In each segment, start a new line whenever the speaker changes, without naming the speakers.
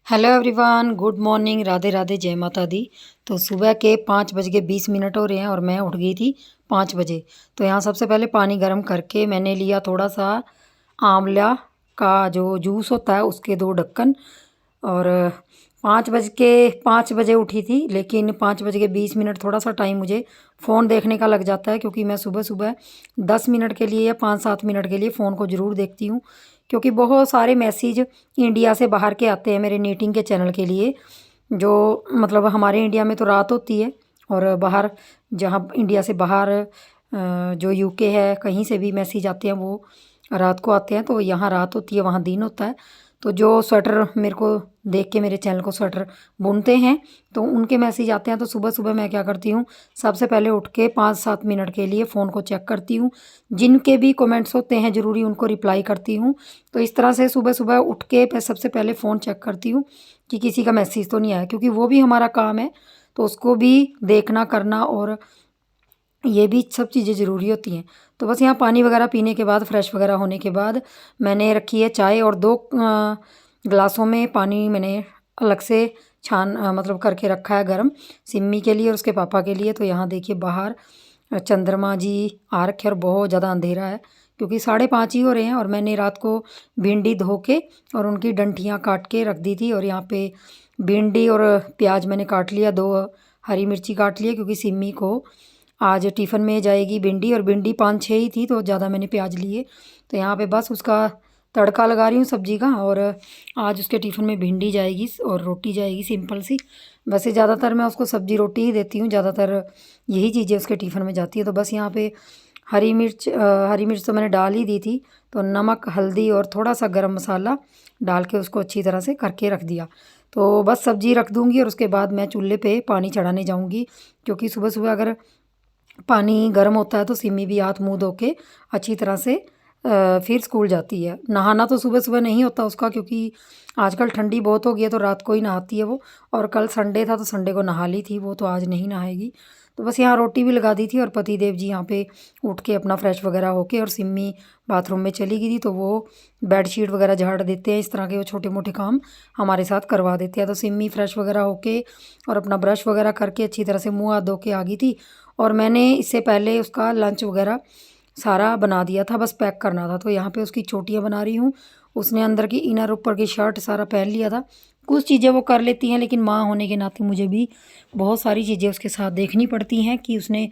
Hello everyone, good morning, Radhe Radhe, जय माता दी। तो सुबह के 5 बज के 20 मिनट हो रहे हैं और मैं उठ गई थी 5 बजे। तो यहाँ सबसे पहले पानी गर्म करके मैंने लिया थोड़ा सा आंवला का जो जूस होता है उसके 2 ढक्कन। और 5 बजे उठी थी, लेकिन 5 बज के 20 मिनट थोड़ा सा टाइम मुझे फ़ोन देखने का लग जाता है, क्योंकि मैं सुबह सुबह 10 मिनट के लिए या 5-7 मिनट के लिए फ़ोन को ज़रूर देखती हूँ। क्योंकि बहुत सारे मैसेज इंडिया से बाहर के आते हैं मेरे नीटिंग के चैनल के लिए। जो मतलब हमारे इंडिया में तो रात होती है, और बाहर जहाँ इंडिया से बाहर जो यूके है कहीं से भी मैसेज आते हैं वो रात को आते हैं। तो यहाँ रात होती है, वहाँ दिन होता है। तो जो स्वेटर मेरे को देख के मेरे चैनल को स्वेटर बुनते हैं तो उनके मैसेज आते हैं। तो सुबह सुबह मैं क्या करती हूँ, सबसे पहले उठ के 5-7 मिनट के लिए फ़ोन को चेक करती हूँ। जिनके भी कमेंट्स होते हैं ज़रूरी उनको रिप्लाई करती हूँ। तो इस तरह से सुबह सुबह उठ के मैं सबसे पहले फ़ोन चेक करती हूँ कि किसी का मैसेज तो नहीं आया, क्योंकि वो भी हमारा काम है। तो उसको भी देखना करना, और ये भी सब चीज़ें ज़रूरी होती हैं। तो बस यहाँ पानी वगैरह पीने के बाद, फ्रेश वगैरह होने के बाद, मैंने रखी है चाय, और 2 ग्लासों में पानी मैंने अलग से मतलब करके रखा है गर्म, सिम्मी के लिए और उसके पापा के लिए। तो यहाँ देखिए बाहर चंद्रमा जी आ रखे और बहुत ज़्यादा अंधेरा है, क्योंकि 5:30 ही हो रहे हैं। और मैंने रात को भिंडी धो के और उनकी डंठियाँ काट के रख दी थी। और यहाँ पे भिंडी और प्याज मैंने काट लिया, 2 हरी मिर्ची काट लिया, क्योंकि सिम्मी को आज टिफ़िन में जाएगी भिंडी, और भिंडी 5-6 ही थी तो ज़्यादा मैंने प्याज लिए। तो यहाँ पे बस उसका तड़का लगा रही हूँ सब्ज़ी का। और आज उसके टिफ़िन में भिंडी जाएगी और रोटी जाएगी सिंपल सी। वैसे ज़्यादातर मैं उसको सब्ज़ी रोटी ही देती हूँ, ज़्यादातर यही चीज़ें उसके टिफ़िन में जाती है। तो बस यहाँ पे हरी मिर्च तो मैंने डाल ही दी थी। तो नमक, हल्दी और थोड़ा सा गरम मसाला डाल के उसको अच्छी तरह से करके रख दिया। तो बस सब्ज़ी रख दूँगी और उसके बाद मैं चूल्हे पे पानी चढ़ाने जाऊँगी, क्योंकि सुबह सुबह अगर पानी गर्म होता है तो सिमी भी हाथ मुंह धो के अच्छी तरह से फिर स्कूल जाती है। नहाना तो सुबह सुबह नहीं होता उसका, क्योंकि आजकल ठंडी बहुत हो गई है तो रात को ही नहाती है वो। और कल संडे था तो संडे को नहा ली थी वो, तो आज नहीं नहाएगी। तो बस यहाँ रोटी भी लगा दी थी, और पति देव जी यहाँ पे उठ के अपना फ्रेश वगैरह होके, और सिम्मी बाथरूम में चली गई थी तो वो बेडशीट वगैरह झाड़ देते हैं। इस तरह के वो छोटे मोटे काम हमारे साथ करवा देते हैं। तो सिम्मी फ्रेश वगैरह होके और अपना ब्रश वगैरह करके अच्छी तरह से मुँह हाथ धो के आ गई थी। और मैंने इससे पहले उसका लंच वगैरह सारा बना दिया था, बस पैक करना था। तो यहाँ पे उसकी चोटियाँ बना रही हूँ। उसने अंदर की इनर ऊपर की शर्ट सारा पहन लिया था। कुछ चीज़ें वो कर लेती हैं, लेकिन माँ होने के नाते मुझे भी बहुत सारी चीज़ें उसके साथ देखनी पड़ती हैं कि उसने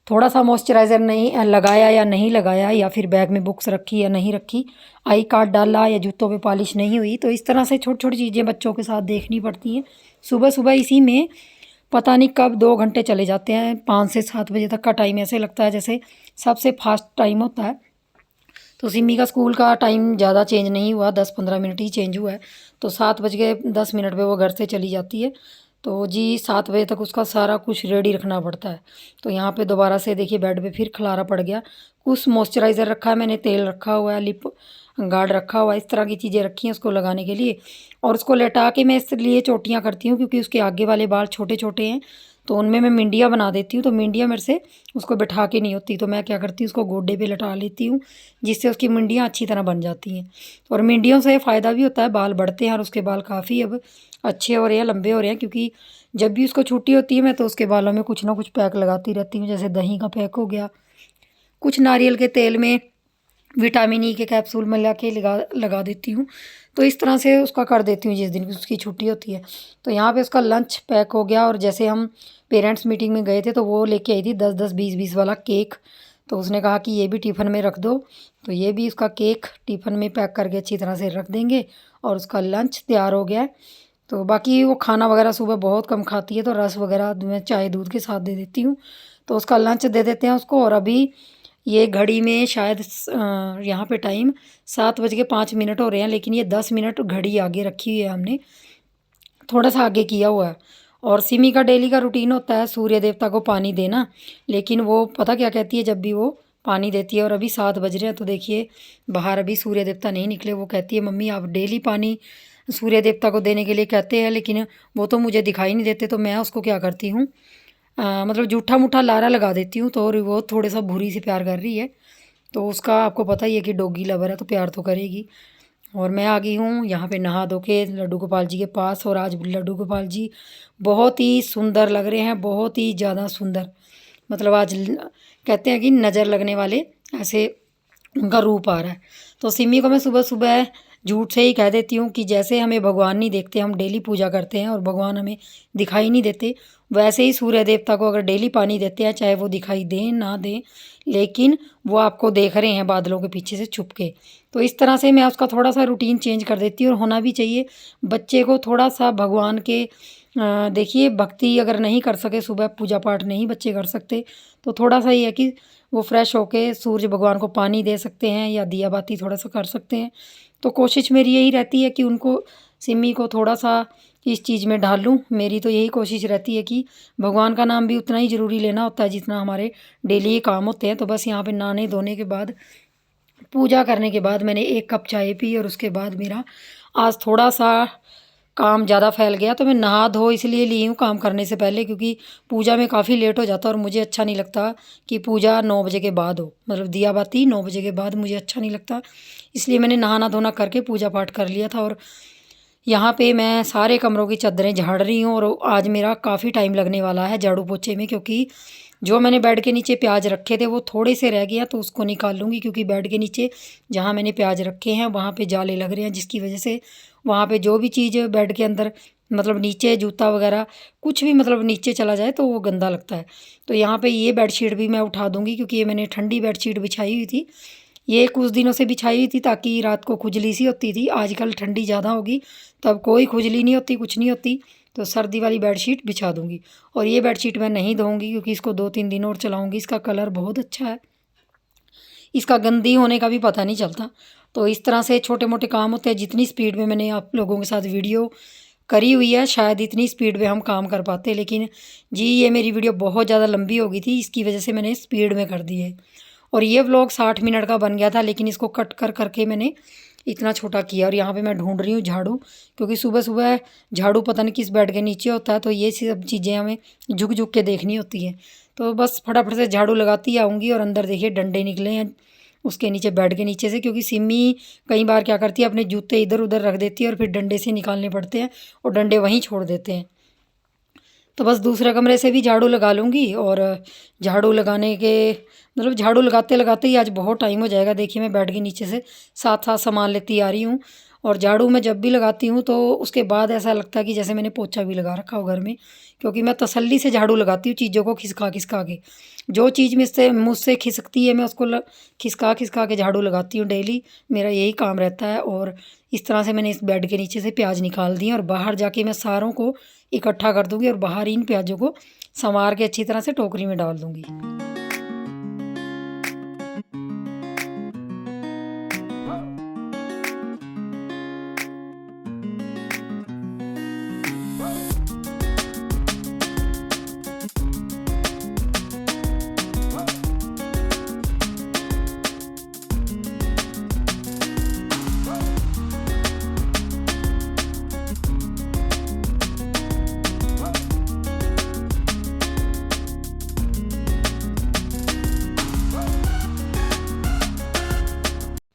थोड़ा सा मॉइस्चराइज़र नहीं लगाया या नहीं लगाया, या फिर बैग में बुक्स रखी या नहीं रखी, आई कार्ड डाला या जूतों पे पॉलिश नहीं हुई। तो इस तरह से छोटी छोटी चीज़ें बच्चों के साथ देखनी पड़ती हैं। सुबह सुबह इसी में पता नहीं कब 2 घंटे चले जाते हैं। 5 से 7 बजे तक का टाइम ऐसे लगता है जैसे सबसे फास्ट टाइम होता है। तो सिमी का स्कूल का टाइम ज़्यादा चेंज नहीं हुआ, 10-15 मिनट ही चेंज हुआ है। तो 7 बज के 10 मिनट पे वो घर से चली जाती है। तो जी 7 बजे तक उसका सारा कुछ रेडी रखना पड़ता है। तो यहाँ पे दोबारा से देखिए बेड पे फिर खलारा पड़ गया। कुछ मॉइस्चराइज़र रखा है मैंने, तेल रखा हुआ है, लिप गार्ड रखा हुआ है, इस तरह की चीज़ें रखी हैं उसको लगाने के लिए। और उसको लेटा के मैं इसलिए चोटियाँ करती हूँ, क्योंकि उसके आगे वाले बाल छोटे छोटे हैं, तो उनमें मैं मिंडियाँ बना देती हूँ। तो मिंडियाँ मेरे से उसको बैठा के नहीं होती, तो मैं क्या करती हूँ, उसको गोडे पे लटा लेती हूँ, जिससे उसकी मिंडियाँ अच्छी तरह बन जाती हैं। और मिंडियों से फ़ायदा भी होता है, बाल बढ़ते हैं, और उसके बाल काफ़ी अब अच्छे हो रहे हैं, लंबे हो रहे हैं। क्योंकि जब भी उसको छुट्टी होती है मैं तो उसके बालों में कुछ ना कुछ पैक लगाती रहती हूँ, जैसे दही का पैक हो गया, कुछ नारियल के तेल में विटामिन ई के कैप्सूल मिला के लगा लगा देती हूँ। तो इस तरह से उसका कर देती हूँ जिस दिन की उसकी छुट्टी होती है। तो यहाँ पे उसका लंच पैक हो गया। और जैसे हम पेरेंट्स मीटिंग में गए थे तो वो लेके आई थी 10-10 20-20 वाला केक। तो उसने कहा कि ये भी टिफ़िन में रख दो। तो ये भी उसका केक टिफ़िन में पैक करके अच्छी तरह से रख देंगे, और उसका लंच तैयार हो गया है। तो बाकी वो खाना वगैरह सुबह बहुत कम खाती है, तो रस वगैरह मैं चाय दूध के साथ दे देती हूँ। तो उसका लंच दे देते हैं उसको। और अभी ये घड़ी में शायद यहाँ पे टाइम 7 बज के 5 मिनट हो रहे हैं, लेकिन ये 10 मिनट घड़ी आगे रखी हुई है हमने, थोड़ा सा आगे किया हुआ है। और सिमी का डेली का रूटीन होता है सूर्य देवता को पानी देना, लेकिन वो पता क्या कहती है जब भी वो पानी देती है। और अभी 7 बज रहे हैं तो देखिए बाहर अभी सूर्य देवता नहीं निकले। वो कहती है मम्मी आप डेली पानी सूर्य देवता को देने के लिए कहते हैं, लेकिन वो तो मुझे दिखाई नहीं देते। तो मैं उसको क्या करती हूँ, मतलब जूठा मूठा लारा लगा देती हूँ। तो और वो थोड़े सा भूरी से प्यार कर रही है, तो उसका आपको पता ही है कि डॉगी लवर है तो प्यार तो करेगी। और मैं आ गई हूँ यहाँ पे नहा धो के लड्डू गोपाल जी के पास। और आज लड्डू गोपाल जी बहुत ही सुंदर लग रहे हैं, बहुत ही ज़्यादा सुंदर। मतलब आज कहते हैं कि नज़र लगने वाले ऐसे उनका रूप आ रहा है। तो सिमी को मैं सुबह सुबह झूठ से ही कह देती हूँ कि जैसे हमें भगवान नहीं देखते, हम डेली पूजा करते हैं और भगवान हमें दिखाई नहीं देते, वैसे ही सूर्य देवता को अगर डेली पानी देते हैं, चाहे वो दिखाई दें ना दें, लेकिन वो आपको देख रहे हैं बादलों के पीछे से छुप के। तो इस तरह से मैं उसका थोड़ा सा रूटीन चेंज कर देती हूँ। और होना भी चाहिए बच्चे को थोड़ा सा भगवान के। देखिए, भक्ति अगर नहीं कर सके, सुबह पूजा पाठ नहीं बच्चे कर सकते, तो थोड़ा सा ये है कि वो फ्रेश होके सूर्य भगवान को पानी दे सकते हैं या दिया बाती थोड़ा सा कर सकते हैं। तो कोशिश मेरी यही रहती है कि उनको, सिमी को थोड़ा सा इस चीज़ में ढाल लूँ। मेरी तो यही कोशिश रहती है कि भगवान का नाम भी उतना ही ज़रूरी लेना होता है जितना हमारे डेली काम होते हैं। तो बस यहाँ पे नहाने धोने के बाद, पूजा करने के बाद मैंने 1 कप चाय पी। और उसके बाद मेरा आज थोड़ा सा काम ज़्यादा फैल गया, तो मैं नहा धो इसलिए ली हूँ काम करने से पहले, क्योंकि पूजा में काफ़ी लेट हो जाता है और मुझे अच्छा नहीं लगता कि पूजा 9 बजे के बाद हो, मतलब दिया बाती 9 बजे के बाद मुझे अच्छा नहीं लगता। इसलिए मैंने नहाना धोना करके पूजा पाठ कर लिया था। और यहाँ पे मैं सारे कमरों की चादरें झाड़ रही हूँ। और आज मेरा काफ़ी टाइम लगने वाला है झाड़ू पोछे में, क्योंकि जो मैंने बेड के नीचे प्याज रखे थे वो थोड़े से रह गया, तो उसको निकाल लूँगी। क्योंकि बेड के नीचे जहाँ मैंने प्याज रखे हैं वहाँ पे जाले लग रहे हैं, जिसकी वजह से वहाँ पे जो भी चीज़ बेड के अंदर, मतलब नीचे जूता वगैरह कुछ भी मतलब नीचे चला जाए तो वो गंदा लगता है। तो यहाँ पे ये बेडशीट भी मैं उठा दूँगी, क्योंकि ये मैंने ठंडी बेडशीट बिछाई हुई थी। ये कुछ दिनों से बिछाई हुई थी ताकि रात को खुजली सी होती थी। आजकल ठंडी ज़्यादा होगी तब कोई खुजली नहीं होती, कुछ नहीं होती, तो सर्दी वाली बेडशीट बिछा दूँगी। और ये बेडशीट मैं नहीं धोऊँगी क्योंकि इसको 2-3 दिन और चलाऊँगी। इसका कलर बहुत अच्छा है, इसका गंदी होने का भी पता नहीं चलता। तो इस तरह से छोटे मोटे काम होते हैं। जितनी स्पीड में मैंने आप लोगों के साथ वीडियो करी हुई है, शायद इतनी स्पीड में हम काम कर पाते, लेकिन जी ये मेरी वीडियो बहुत ज़्यादा लंबी हो गई थी, इसकी वजह से मैंने स्पीड में कर दी है। और ये व्लॉग 60 मिनट का बन गया था, लेकिन इसको कट कर करके मैंने इतना छोटा किया। और यहाँ पे मैं ढूंढ रही हूँ झाड़ू, क्योंकि सुबह सुबह झाड़ू पता नहीं किस बेड के नीचे होता है, तो ये सब चीज़ें हमें झुक झुक के देखनी होती है। तो बस फटाफट से झाड़ू लगाती आऊँगी। और अंदर देखिए डंडे निकले हैं उसके नीचे, बेड के नीचे से, क्योंकि सिमी कई बार क्या करती है, अपने जूते इधर उधर रख देती है और फिर डंडे से निकालने पड़ते हैं और डंडे वहीं छोड़ देते हैं। तो बस दूसरे कमरे से भी झाड़ू लगा लूँगी। और झाड़ू लगाने के, मतलब झाड़ू लगाते लगाते ही आज बहुत टाइम हो जाएगा। देखिए मैं बेड के नीचे से साथ साथ सामान लेती आ रही हूँ। और झाड़ू मैं जब भी लगाती हूँ तो उसके बाद ऐसा लगता है कि जैसे मैंने पोछा भी लगा रखा हो घर में, क्योंकि मैं तसल्ली से झाड़ू लगाती हूँ चीज़ों को खिसका खिसका के। जो चीज़ मुझसे खिसकती है मैं उसको खिसका खिसका के झाड़ू लगाती हूँ डेली, मेरा यही काम रहता है। और इस तरह से मैंने इस बेड के नीचे से प्याज निकाल दिए और बाहर जाके मैं सारों को इकट्ठा कर दूँगी और बाहर इन प्याज़ों को संवार के अच्छी तरह से टोकरी में डाल दूँगी।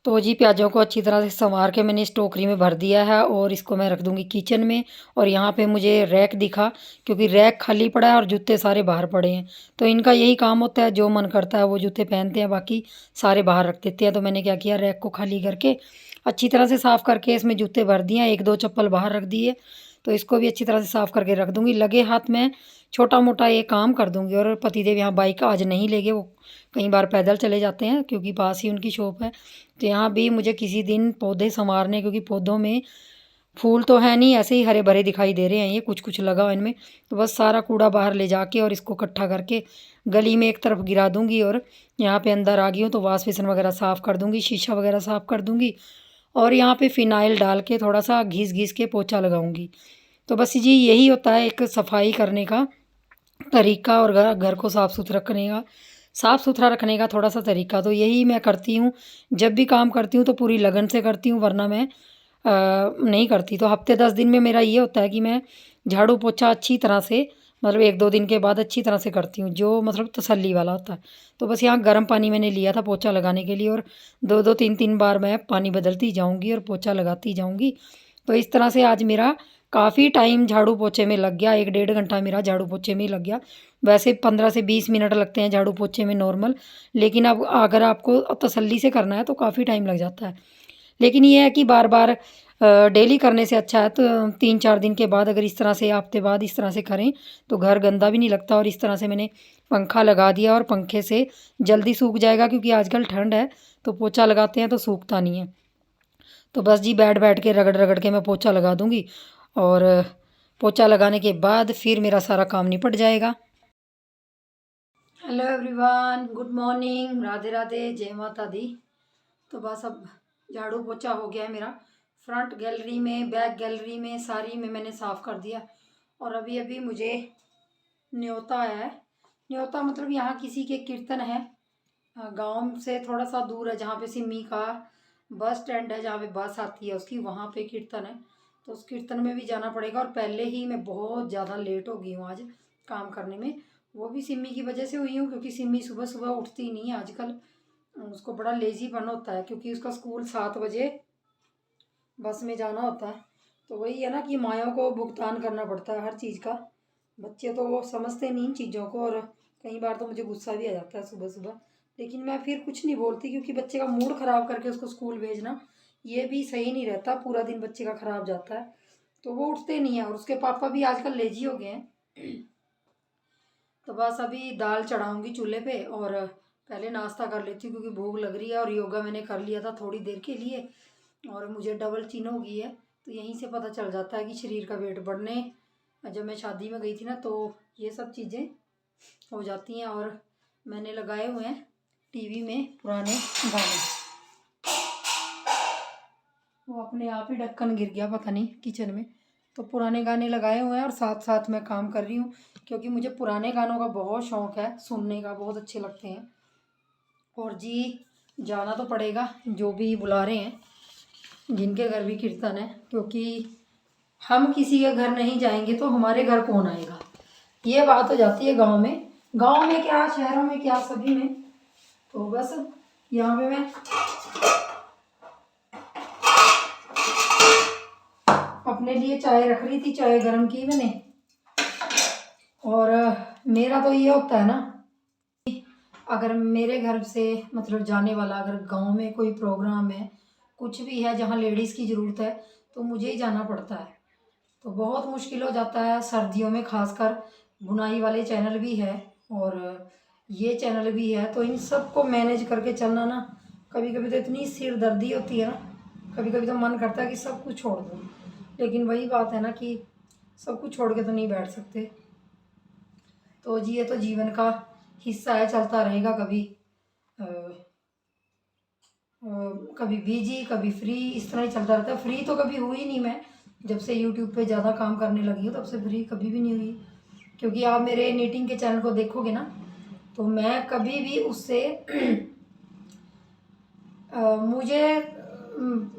तो जी प्याज़ों को अच्छी तरह से संवार के मैंने इस टोकरी में भर दिया है और इसको मैं रख दूँगी किचन में। और यहाँ पे मुझे रैक दिखा, क्योंकि रैक खाली पड़ा है और जूते सारे बाहर पड़े हैं। तो इनका यही काम होता है, जो मन करता है वो जूते पहनते हैं, बाकी सारे बाहर रख देते हैं। तो मैंने क्या किया, रैक को खाली करके अच्छी तरह से साफ़ करके इसमें जूते भर दिए, 1-2 चप्पल बाहर रख दिए। तो इसको भी अच्छी तरह से साफ़ करके रख दूँगी। लगे हाथ में छोटा मोटा ये काम कर दूँगी। और पतिदेव यहाँ बाइक आज नहीं ले गए, वो कई बार पैदल चले जाते हैं क्योंकि पास ही उनकी शॉप है। तो यहाँ भी मुझे किसी दिन पौधे संवारने, क्योंकि पौधों में फूल तो है नहीं, ऐसे ही हरे भरे दिखाई दे रहे हैं, ये कुछ कुछ लगा इनमें। तो बस सारा कूड़ा बाहर ले जाके और इसको इकट्ठा करके गली में एक तरफ गिरा दूँगी। और यहाँ पे अंदर आ गई हूँ तो वाश बेसिन वगैरह साफ़ कर दूँगी, शीशा वगैरह साफ़ कर दूँगी। और यहाँ पे फ़िनाइल डाल के थोड़ा सा घिस घिस के पोछा लगाऊँगी। तो बस जी यही होता है एक सफाई करने का तरीका, और घर को साफ़ सुथरा रखने का थोड़ा सा तरीका। तो यही मैं करती हूँ, जब भी काम करती हूँ तो पूरी लगन से करती हूँ, वरना मैं नहीं करती। तो हफ्ते 10 दिन में मेरा ये होता है कि मैं झाड़ू पोछा अच्छी तरह से मतलब 1-2 दिन के बाद अच्छी तरह से करती हूँ, जो मतलब तसल्ली वाला होता है। तो बस यहाँ गर्म पानी मैंने लिया था पोछा लगाने के लिए, और 2-2 3-3 बार मैं पानी बदलती जाऊँगी और पोछा लगाती जाऊँगी। तो इस तरह से आज मेरा काफ़ी टाइम झाड़ू पोछे में लग गया, 1 डेढ़ घंटा मेरा झाड़ू पोछे में ही लग गया। वैसे 15 से 20 मिनट लगते हैं झाड़ू पोछे में नॉर्मल, लेकिन अब अगर आपको तसल्ली से करना है तो काफ़ी टाइम लग जाता है। लेकिन ये है कि बार बार डेली करने से अच्छा है, तो 3-4 दिन के बाद अगर इस तरह से हफ्ते बाद इस तरह से करें तो घर गंदा भी नहीं लगता। और इस तरह से मैंने पंखा लगा दिया और पंखे से जल्दी सूख जाएगा, क्योंकि आजकल ठंड है तो पोछा लगाते हैं तो सूखता नहीं है। तो बस जी बैठ बैठ के रगड़ रगड़ के मैं पोछा लगा दूँगी, और पोछा लगाने के बाद फिर मेरा सारा काम निपट जाएगा। Hello everyone, good morning, Radhe Radhe, जय माता दी। तो बस अब झाड़ू पोछा हो गया है मेरा। फ्रंट गैलरी में, बैक गैलरी में, सारी में मैंने साफ़ कर दिया। और अभी अभी मुझे न्योता है। न्योता मतलब यहाँ किसी के कीर्तन है, गांव से थोड़ा सा दूर है, जहाँ पे सिमी का बस स्टैंड है, जहाँ पे बस आती है उसकी, वहाँ पे कीर्तन है। तो उस कीर्तन में भी जाना पड़ेगा। और पहले ही मैं बहुत ज़्यादा लेट हो गई हूँ आज काम करने में। वो भी सिमी की वजह से हुई हूँ, क्योंकि सिमी सुबह सुबह उठती नहीं है आजकल। उसको बड़ा लेजीपन होता है, क्योंकि उसका स्कूल 7 बजे बस में जाना होता है। तो वही है ना कि मायों को भुगतान करना पड़ता है हर चीज़ का। बच्चे तो वो समझते नहीं इन चीज़ों को, और कई बार तो मुझे गुस्सा भी आ जाता है सुबह सुबह। लेकिन मैं फिर कुछ नहीं बोलती, क्योंकि बच्चे का मूड ख़राब करके उसको स्कूल भेजना ये भी सही नहीं रहता। पूरा दिन बच्चे का ख़राब जाता है। तो वो उठते नहीं है, और उसके पापा भी आजकल लेजी हो गए हैं। तो बस अभी दाल चढ़ाऊँगी चूल्हे पे, और पहले नाश्ता कर लेती हूँ क्योंकि भूख लग रही है। और योगा मैंने कर लिया था थोड़ी देर के लिए, और मुझे डबल चिन हो गई है। तो यहीं से पता चल जाता है कि शरीर का वेट बढ़ने, जब मैं शादी में गई थी ना, तो ये सब चीज़ें हो जाती हैं। और मैंने लगाए हुए हैं टीवी में पुराने गाने। वो अपने आप ही ढक्कन गिर गया पता नहीं किचन में। तो पुराने गाने लगाए हुए हैं, और साथ साथ मैं काम कर रही हूँ, क्योंकि मुझे पुराने गानों का बहुत शौक़ है सुनने का, बहुत अच्छे लगते हैं। और जी जाना तो पड़ेगा, जो भी बुला रहे हैं, जिनके घर भी कीर्तन है, क्योंकि हम किसी के घर नहीं जाएंगे तो हमारे घर कौन आएगा, ये बात हो जाती है गांव में। गांव में क्या, शहरों में क्या, सभी में। तो बस यहाँ पे मैं अपने लिए चाय रख रही थी, चाय गर्म की मैंने। और मेरा तो ये होता है ना, अगर मेरे घर से मतलब जाने वाला, अगर गांव में कोई प्रोग्राम है, कुछ भी है जहाँ लेडीज़ की ज़रूरत है, तो मुझे ही जाना पड़ता है। तो बहुत मुश्किल हो जाता है सर्दियों में, खासकर बुनाई वाले चैनल भी है और ये चैनल भी है। तो इन सब को मैनेज करके चलना ना, कभी कभी तो इतनी सिर दर्दी होती है ना, कभी कभी तो मन करता है कि सब कुछ छोड़ दूँ। लेकिन वही बात है ना कि सब कुछ छोड़ के तो नहीं बैठ सकते। तो जी ये तो जीवन का हिस्सा है, चलता रहेगा। कभी कभी बिजी, कभी फ्री, इस तरह ही चलता रहता है। फ्री तो कभी हुई नहीं मैं, जब से यूट्यूब पे ज़्यादा काम करने लगी हूँ तब से फ्री कभी भी नहीं हुई। क्योंकि आप मेरे नीटिंग के चैनल को देखोगे ना, तो मैं कभी भी उससे मुझे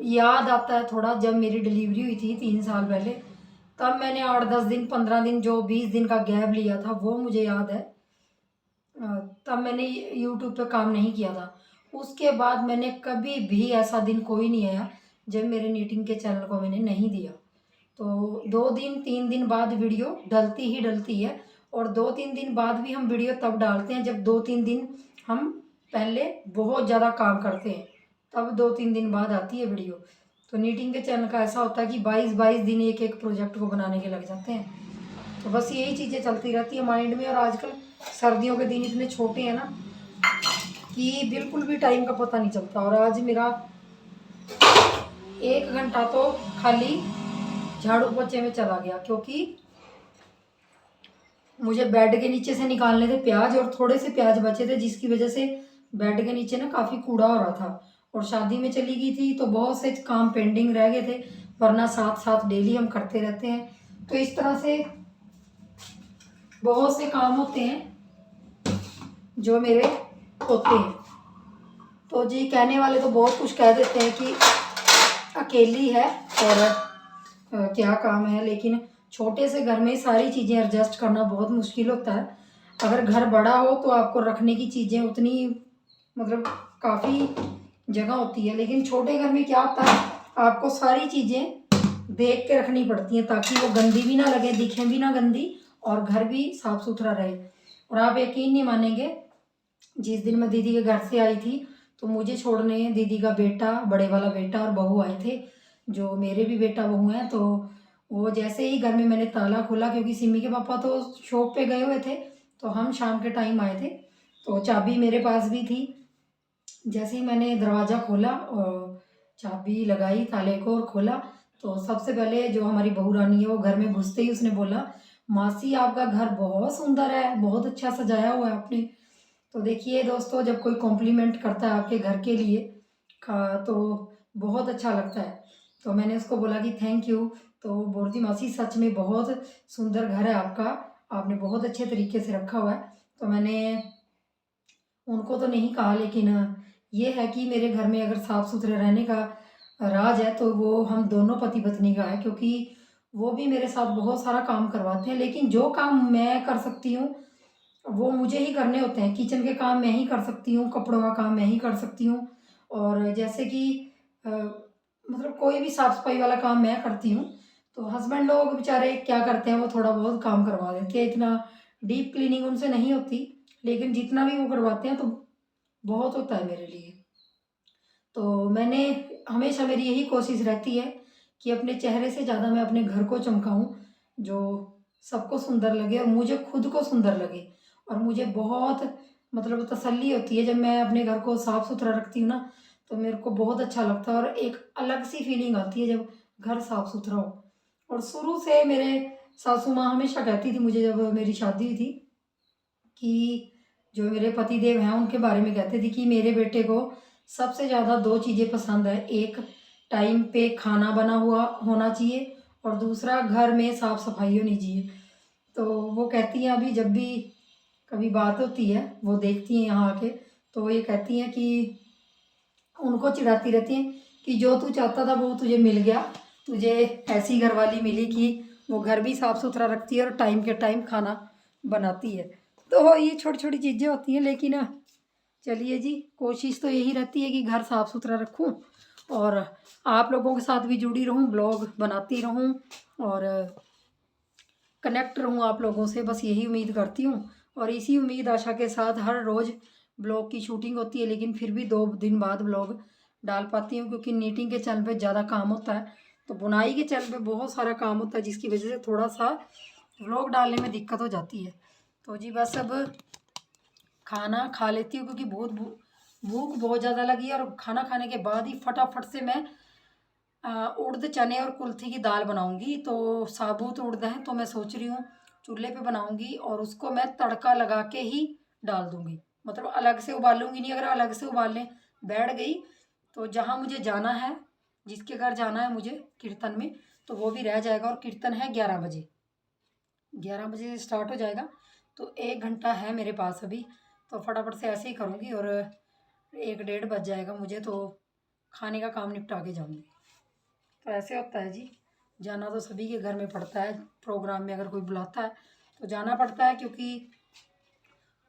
याद आता है थोड़ा, जब मेरी डिलीवरी हुई थी 3 साल पहले, तब मैंने 8-10 दिन, 15 दिन, जो 20 दिन का गैप लिया था, वो मुझे याद है। तब मैंने यूट्यूब पे काम नहीं किया था। उसके बाद मैंने कभी भी, ऐसा दिन कोई नहीं आया जब मेरे नीटिंग के चैनल को मैंने नहीं दिया। तो 2 दिन 3 दिन बाद वीडियो डलती ही डलती है। और 2-3 दिन बाद भी हम वीडियो तब डालते हैं जब 2-3 दिन हम पहले बहुत ज़्यादा काम करते हैं, तब 2-3 दिन बाद आती है वीडियो। तो नीटिंग के चैनल का ऐसा होता है कि 22-22 दिन एक एक प्रोजेक्ट को बनाने के लग जाते हैं। तो बस यही चीज़ें चलती रहती है माइंड में। और आजकल सर्दियों के दिन इतने छोटे हैं ना कि बिल्कुल भी टाइम का पता नहीं चलता। और आज मेरा 1 घंटा तो खाली झाड़ू पोछे में चला गया, क्योंकि मुझे बेड के नीचे से निकालने थे प्याज, और थोड़े से प्याज बचे थे, जिसकी वजह से बेड के नीचे ना काफ़ी कूड़ा हो रहा था। और शादी में चली गई थी तो बहुत से काम पेंडिंग रह गए थे, वरना साथ साथ डेली हम करते रहते हैं। तो इस तरह से बहुत से काम होते हैं जो मेरे होते हैं। तो जी कहने वाले तो बहुत कुछ कह देते हैं कि अकेली है और क्या काम है, लेकिन छोटे से घर में सारी चीज़ें एडजस्ट करना बहुत मुश्किल होता है। अगर घर बड़ा हो तो आपको रखने की चीज़ें उतनी मतलब काफ़ी जगह होती है, लेकिन छोटे घर में क्या होता है, आपको सारी चीज़ें देख के रखनी पड़ती हैं ताकि वो गंदी भी ना लगे, दिखें भी ना गंदी, और घर भी साफ़ सुथरा रहे। और आप यकीन नहीं मानेंगे, जिस दिन मैं दीदी के घर से आई थी तो मुझे छोड़ने दीदी का बेटा, बड़े वाला बेटा और बहू आए थे, जो मेरे भी बेटा बहू हैं। तो वो जैसे ही घर में मैंने ताला खोला, क्योंकि सिमी के पापा तो शॉप पे गए हुए थे, तो हम शाम के टाइम आए थे, तो चाबी मेरे पास भी थी। जैसे ही मैंने दरवाज़ा खोला और चाबी लगाई ताले को और खोला, तो सबसे पहले जो हमारी बहू रानी है वो घर में घुसते ही उसने बोला, मासी आपका घर बहुत सुंदर है, बहुत अच्छा सजाया हुआ है आपने। तो देखिए दोस्तों, जब कोई कॉम्प्लीमेंट करता है आपके घर के लिए का, तो बहुत अच्छा लगता है। तो मैंने उसको बोला कि थैंक यू। तो वो बोलती, मासी सच में बहुत सुंदर घर है आपका, आपने बहुत अच्छे तरीके से रखा हुआ है। तो मैंने उनको तो नहीं कहा, लेकिन ये है कि मेरे घर में अगर साफ़ सुथरे रहने का राज है तो वो हम दोनों पति पत्नी का है, क्योंकि वो भी मेरे साथ बहुत सारा काम करवाते हैं, लेकिन जो काम मैं कर सकती हूँ वो मुझे ही करने होते हैं। किचन के काम मैं ही कर सकती हूँ, कपड़ों का काम मैं ही कर सकती हूँ, और जैसे कि मतलब कोई भी साफ़ सफाई वाला काम मैं करती हूँ। तो हस्बैंड लोग बेचारे क्या करते हैं, वो थोड़ा बहुत काम करवा देते हैं, इतना डीप क्लीनिंग उनसे नहीं होती, लेकिन जितना भी वो करवाते हैं तो बहुत होता है मेरे लिए। तो मैंने हमेशा मेरी यही कोशिश रहती है कि अपने चेहरे से ज़्यादा मैं अपने घर को चमकाऊँ, जो सबको सुंदर लगे और मुझे खुद को सुंदर लगे। और मुझे बहुत मतलब तसल्ली होती है जब मैं अपने घर को साफ़ सुथरा रखती हूँ ना, तो मेरे को बहुत अच्छा लगता है और एक अलग सी फीलिंग आती है जब घर साफ़ सुथरा हो। और शुरू से मेरे सासू माँ हमेशा कहती थी मुझे, जब मेरी शादी हुई थी, कि जो मेरे पति देव हैं उनके बारे में कहते थे कि मेरे बेटे को सबसे ज़्यादा दो चीज़ें पसंद है, एक टाइम पे खाना बना हुआ होना चाहिए और दूसरा घर में साफ़ सफाई होनी चाहिए। तो वो कहती हैं, अभी जब भी कभी बात होती है, वो देखती हैं यहाँ आके, तो वो ये कहती हैं कि उनको चिढ़ाती रहती हैं कि जो तू चाहता था वो तुझे मिल गया, तुझे ऐसी घरवाली मिली कि वो घर भी साफ़ सुथरा रखती है और टाइम के टाइम खाना बनाती है। तो ये छोटी छोटी चीज़ें होती हैं, लेकिन चलिए जी, कोशिश तो यही रहती है कि घर साफ़ सुथरा रखूं और आप लोगों के साथ भी जुड़ी रहूं, ब्लॉग बनाती रहूं और कनेक्ट रहूं आप लोगों से, बस यही उम्मीद करती हूँ। और इसी उम्मीद आशा के साथ हर रोज़ ब्लॉग की शूटिंग होती है, लेकिन फिर भी 2 दिन बाद ब्लॉग डाल पाती हूँ, क्योंकि नीटिंग के चैनल पे ज़्यादा काम होता है, तो बुनाई के चैनल पे बहुत सारा काम होता है, जिसकी वजह से थोड़ा सा व्लॉग डालने में दिक्कत हो जाती है। तो जी बस अब खाना खा लेती हूँ, क्योंकि भूख बहुत ज़्यादा लगी है, और खाना खाने के बाद ही फटाफट से मैं उड़द चने और कुल्थी की दाल बनाऊंगी। तो साबुत उड़द है, तो मैं सोच रही हूँ चूल्हे पे बनाऊंगी और उसको मैं तड़का लगा के ही डाल दूंगी, मतलब अलग से उबालूंगी नहीं। अगर अलग से उबालने बैठ गई तो जहाँ मुझे जाना है, जिसके घर जाना है मुझे कीर्तन में, तो वो भी रह जाएगा। और कीर्तन है 11 बजे, 11 बजे से स्टार्ट हो जाएगा, तो 1 घंटा है मेरे पास अभी। तो फटाफट से ऐसे ही करूँगी और 1 डेढ़ बज जाएगा मुझे, तो खाने का काम निपटा के जाऊँगी। तो ऐसे होता है जी, जाना तो सभी के घर में पड़ता है, प्रोग्राम में अगर कोई बुलाता है तो जाना पड़ता है, क्योंकि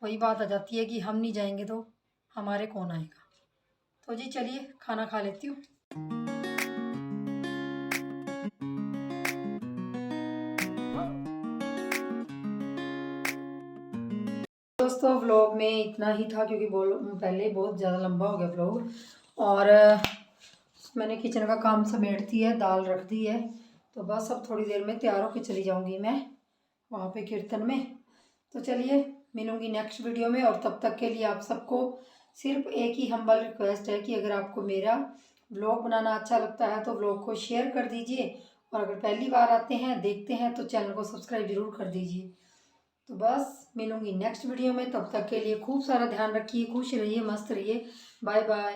वही बात आ जाती है कि हम नहीं जाएंगे तो हमारे कौन आएगा। तो जी चलिए खाना खा लेती हूँ। दोस्तों व्लॉग में इतना ही था, क्योंकि पहले बहुत ज़्यादा लंबा हो गया व्लॉग। और मैंने किचन का काम समेट दिया है, दाल रख दी है, तो बस अब थोड़ी देर में तैयार होकर चली जाऊंगी मैं वहाँ पे कीर्तन में। तो चलिए मिलूंगी नेक्स्ट वीडियो में, और तब तक के लिए आप सबको सिर्फ एक ही हम्बल रिक्वेस्ट है कि अगर आपको मेरा व्लॉग बनाना अच्छा लगता है तो व्लॉग को शेयर कर दीजिए, और अगर पहली बार आते हैं देखते हैं तो चैनल को सब्सक्राइब जरूर कर दीजिए। तो बस मिलूंगी नेक्स्ट वीडियो में, तब तक के लिए खूब सारा ध्यान रखिए, खुश रहिए, मस्त रहिए, बाय बाय।